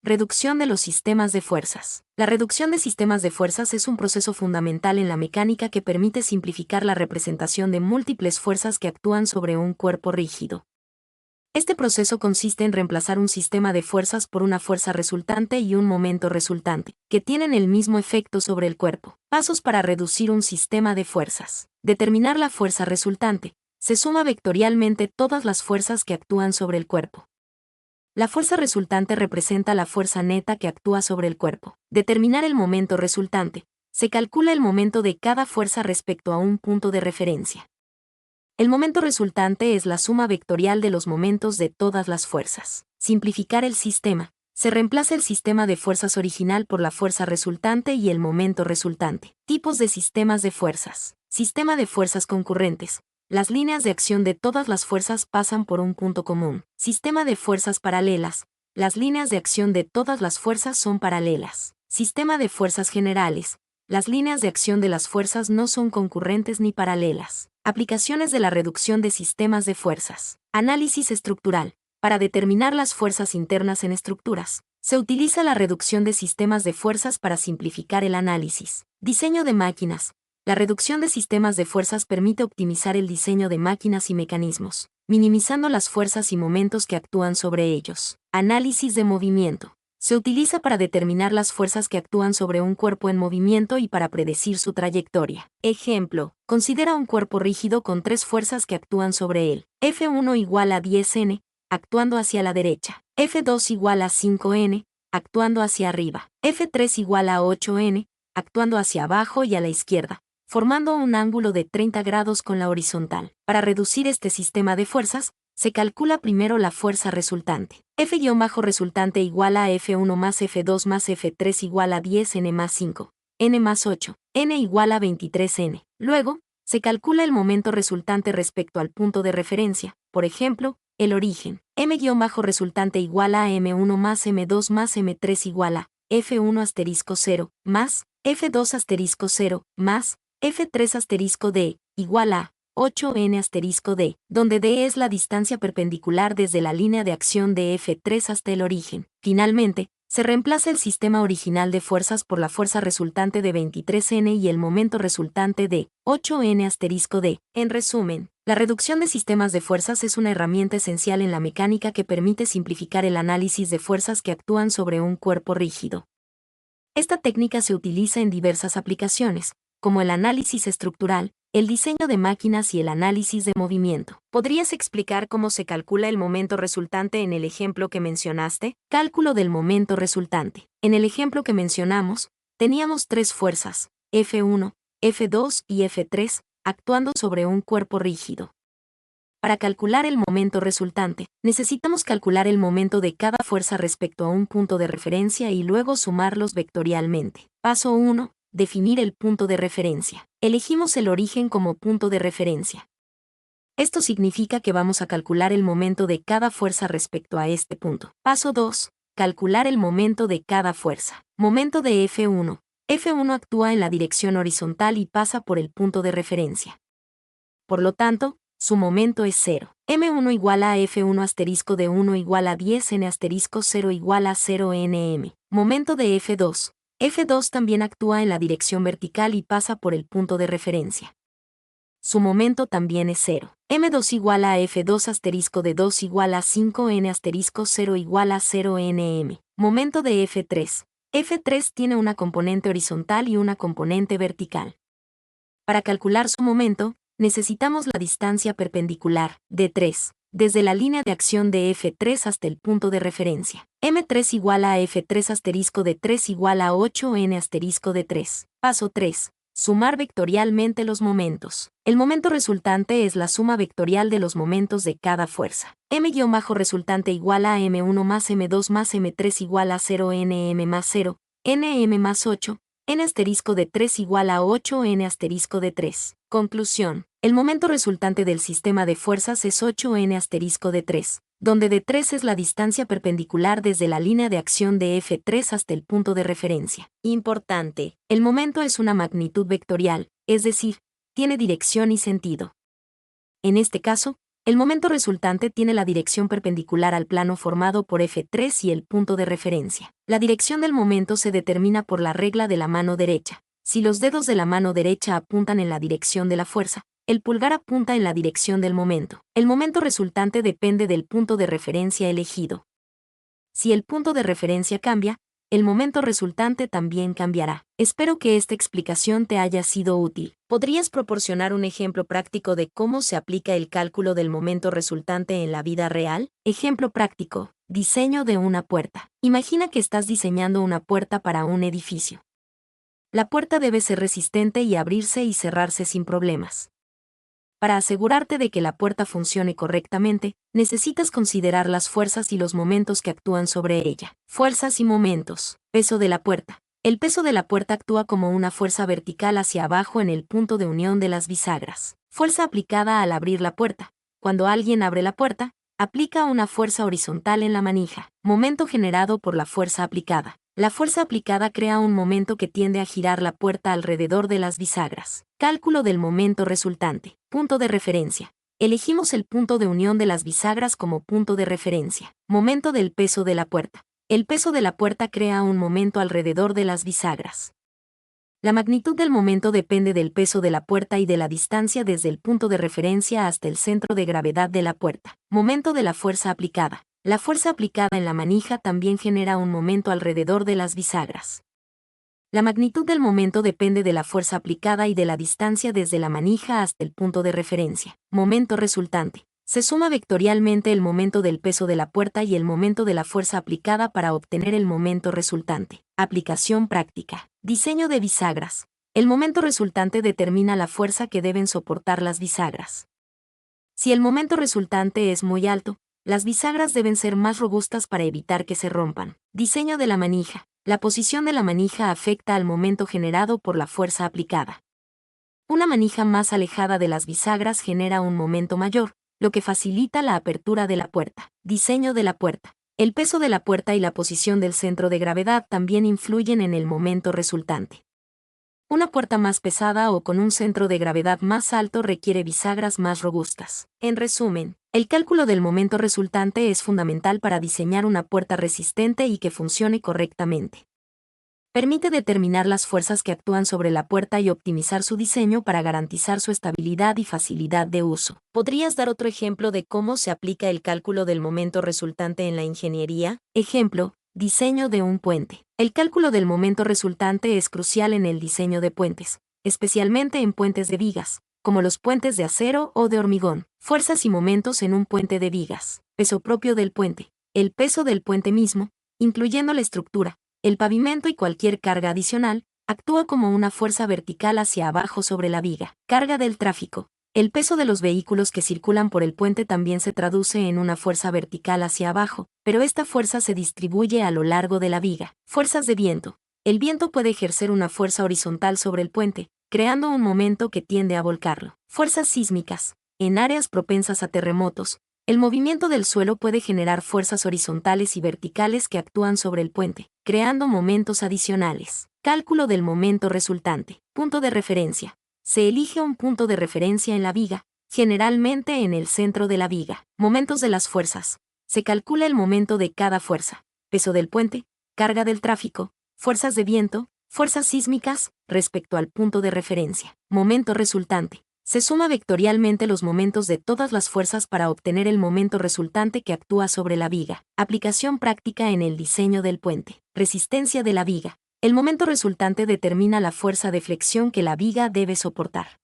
Reducción de los sistemas de fuerzas. La reducción de sistemas de fuerzas es un proceso fundamental en la mecánica que permite simplificar la representación de múltiples fuerzas que actúan sobre un cuerpo rígido. Este proceso consiste en reemplazar un sistema de fuerzas por una fuerza resultante y un momento resultante, que tienen el mismo efecto sobre el cuerpo. Pasos para reducir un sistema de fuerzas. Determinar la fuerza resultante. Se suma vectorialmente todas las fuerzas que actúan sobre el cuerpo. La fuerza resultante representa la fuerza neta que actúa sobre el cuerpo. Determinar el momento resultante. Se calcula el momento de cada fuerza respecto a un punto de referencia. El momento resultante es la suma vectorial de los momentos de todas las fuerzas. Simplificar el sistema. Se reemplaza el sistema de fuerzas original por la fuerza resultante y el momento resultante. Tipos de sistemas de fuerzas. Sistema de fuerzas concurrentes. Las líneas de acción de todas las fuerzas pasan por un punto común. Sistema de fuerzas paralelas. Las líneas de acción de todas las fuerzas son paralelas. Sistema de fuerzas generales. Las líneas de acción de las fuerzas no son concurrentes ni paralelas. Aplicaciones de la reducción de sistemas de fuerzas. Análisis estructural. Para determinar las fuerzas internas en estructuras, se utiliza la reducción de sistemas de fuerzas para simplificar el análisis. Diseño de máquinas. La reducción de sistemas de fuerzas permite optimizar el diseño de máquinas y mecanismos, minimizando las fuerzas y momentos que actúan sobre ellos. Análisis de movimiento. Se utiliza para determinar las fuerzas que actúan sobre un cuerpo en movimiento y para predecir su trayectoria. Ejemplo, considera un cuerpo rígido con 3 fuerzas que actúan sobre él. F1 igual a 10N, actuando hacia la derecha. F2 igual a 5N, actuando hacia arriba. F3 igual a 8N, actuando hacia abajo y a la izquierda, formando un ángulo de 30 grados con la horizontal. Para reducir este sistema de fuerzas, se calcula primero la fuerza resultante. F-resultante igual a F1 más F2 más F3 igual a 10N más 5, N más 8, N igual a 23N. Luego, se calcula el momento resultante respecto al punto de referencia, por ejemplo, el origen. M-resultante igual a M1 más M2 más M3 igual a F1 asterisco 0 más F2 asterisco 0 más F3 asterisco D igual a 8N asterisco D, donde D es la distancia perpendicular desde la línea de acción de F3 hasta el origen. Finalmente, se reemplaza el sistema original de fuerzas por la fuerza resultante de 23N y el momento resultante de 8N asterisco D. En resumen, la reducción de sistemas de fuerzas es una herramienta esencial en la mecánica que permite simplificar el análisis de fuerzas que actúan sobre un cuerpo rígido. Esta técnica se utiliza en diversas aplicaciones, como el análisis estructural, el diseño de máquinas y el análisis de movimiento. ¿Podrías explicar cómo se calcula el momento resultante en el ejemplo que mencionaste? Cálculo del momento resultante. En el ejemplo que mencionamos, teníamos 3 fuerzas, F1, F2 y F3, actuando sobre un cuerpo rígido. Para calcular el momento resultante, necesitamos calcular el momento de cada fuerza respecto a un punto de referencia y luego sumarlos vectorialmente. Paso 1. Definir el punto de referencia. Elegimos el origen como punto de referencia. Esto significa que vamos a calcular el momento de cada fuerza respecto a este punto. Paso 2. Calcular el momento de cada fuerza. Momento de F1. F1 actúa en la dirección horizontal y pasa por el punto de referencia. Por lo tanto, su momento es 0. M1 igual a F1 asterisco de 1 igual a 10N asterisco 0 igual a 0NM. Momento de F2. F2 también actúa en la dirección vertical y pasa por el punto de referencia. Su momento también es 0. M2 igual a F2 asterisco de 2 igual a 5N asterisco 0 igual a 0NM. Momento de F3. F3 tiene una componente horizontal y una componente vertical. Para calcular su momento, necesitamos la distancia perpendicular, D3, desde la línea de acción de F3 hasta el punto de referencia. M3 igual a F3 asterisco de 3 igual a 8N asterisco de 3. Paso 3. Sumar vectorialmente los momentos. El momento resultante es la suma vectorial de los momentos de cada fuerza. M-resultante igual a M1 más M2 más M3 igual a 0NM más 0, NM más 8, N asterisco de 3 igual a 8N asterisco de 3. Conclusión. El momento resultante del sistema de fuerzas es 8N asterisco de 3, donde D3 es la distancia perpendicular desde la línea de acción de F3 hasta el punto de referencia. Importante. El momento es una magnitud vectorial, es decir, tiene dirección y sentido. En este caso, El momento resultante tiene la dirección perpendicular al plano formado por F3 y el punto de referencia. La dirección del momento se determina por la regla de la mano derecha. Si los dedos de la mano derecha apuntan en la dirección de la fuerza, el pulgar apunta en la dirección del momento. El momento resultante depende del punto de referencia elegido. Si el punto de referencia cambia, el momento resultante también cambiará. Espero que esta explicación te haya sido útil. ¿Podrías proporcionar un ejemplo práctico de cómo se aplica el cálculo del momento resultante en la vida real? Ejemplo práctico: diseño de una puerta. Imagina que estás diseñando una puerta para un edificio. La puerta debe ser resistente y abrirse y cerrarse sin problemas. Para asegurarte de que la puerta funcione correctamente, necesitas considerar las fuerzas y los momentos que actúan sobre ella. Fuerzas y momentos. Peso de la puerta. El peso de la puerta actúa como una fuerza vertical hacia abajo en el punto de unión de las bisagras. Fuerza aplicada al abrir la puerta. Cuando alguien abre la puerta, aplica una fuerza horizontal en la manija. Momento generado por la fuerza aplicada. La fuerza aplicada crea un momento que tiende a girar la puerta alrededor de las bisagras. Cálculo del momento resultante. Punto de referencia. Elegimos el punto de unión de las bisagras como punto de referencia. Momento del peso de la puerta. El peso de la puerta crea un momento alrededor de las bisagras. La magnitud del momento depende del peso de la puerta y de la distancia desde el punto de referencia hasta el centro de gravedad de la puerta. Momento de la fuerza aplicada. La fuerza aplicada en la manija también genera un momento alrededor de las bisagras. La magnitud del momento depende de la fuerza aplicada y de la distancia desde la manija hasta el punto de referencia. Momento resultante. Se suma vectorialmente el momento del peso de la puerta y el momento de la fuerza aplicada para obtener el momento resultante. Aplicación práctica. Diseño de bisagras. El momento resultante determina la fuerza que deben soportar las bisagras. Si el momento resultante es muy alto, las bisagras deben ser más robustas para evitar que se rompan. Diseño de la manija. La posición de la manija afecta al momento generado por la fuerza aplicada. Una manija más alejada de las bisagras genera un momento mayor, lo que facilita la apertura de la puerta. Diseño de la puerta. El peso de la puerta y la posición del centro de gravedad también influyen en el momento resultante. Una puerta más pesada o con un centro de gravedad más alto requiere bisagras más robustas. En resumen, el cálculo del momento resultante es fundamental para diseñar una puerta resistente y que funcione correctamente. Permite determinar las fuerzas que actúan sobre la puerta y optimizar su diseño para garantizar su estabilidad y facilidad de uso. ¿Podrías dar otro ejemplo de cómo se aplica el cálculo del momento resultante en la ingeniería? Ejemplo: diseño de un puente. El cálculo del momento resultante es crucial en el diseño de puentes, especialmente en puentes de vigas, como los puentes de acero o de hormigón. Fuerzas y momentos en un puente de vigas. Peso propio del puente. El peso del puente mismo, incluyendo la estructura, el pavimento y cualquier carga adicional, actúa como una fuerza vertical hacia abajo sobre la viga. Carga del tráfico. El peso de los vehículos que circulan por el puente también se traduce en una fuerza vertical hacia abajo, pero esta fuerza se distribuye a lo largo de la viga. Fuerzas de viento. El viento puede ejercer una fuerza horizontal sobre el puente, creando un momento que tiende a volcarlo. Fuerzas sísmicas. En áreas propensas a terremotos, el movimiento del suelo puede generar fuerzas horizontales y verticales que actúan sobre el puente, creando momentos adicionales. Cálculo del momento resultante. Punto de referencia. Se elige un punto de referencia en la viga, generalmente en el centro de la viga. Momentos de las fuerzas. Se calcula el momento de cada fuerza. Peso del puente, carga del tráfico, fuerzas de viento, fuerzas sísmicas, respecto al punto de referencia. Momento resultante. Se suma vectorialmente los momentos de todas las fuerzas para obtener el momento resultante que actúa sobre la viga. Aplicación práctica en el diseño del puente. Resistencia de la viga. El momento resultante determina la fuerza de flexión que la viga debe soportar.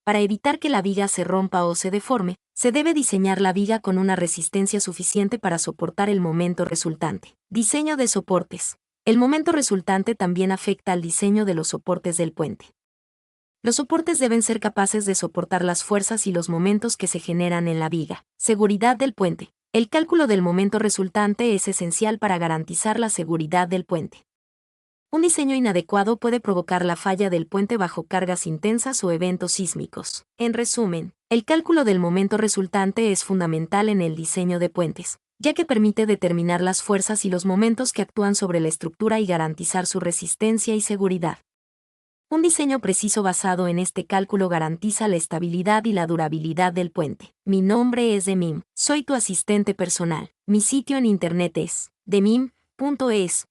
Para evitar que la viga se rompa o se deforme, se debe diseñar la viga con una resistencia suficiente para soportar el momento resultante. Diseño de soportes. El momento resultante también afecta al diseño de los soportes del puente. Los soportes deben ser capaces de soportar las fuerzas y los momentos que se generan en la viga. Seguridad del puente. El cálculo del momento resultante es esencial para garantizar la seguridad del puente. Un diseño inadecuado puede provocar la falla del puente bajo cargas intensas o eventos sísmicos. En resumen, el cálculo del momento resultante es fundamental en el diseño de puentes, ya que permite determinar las fuerzas y los momentos que actúan sobre la estructura y garantizar su resistencia y seguridad. Un diseño preciso basado en este cálculo garantiza la estabilidad y la durabilidad del puente. Mi nombre es Demim, soy tu asistente personal. Mi sitio en internet es demim.es.tl.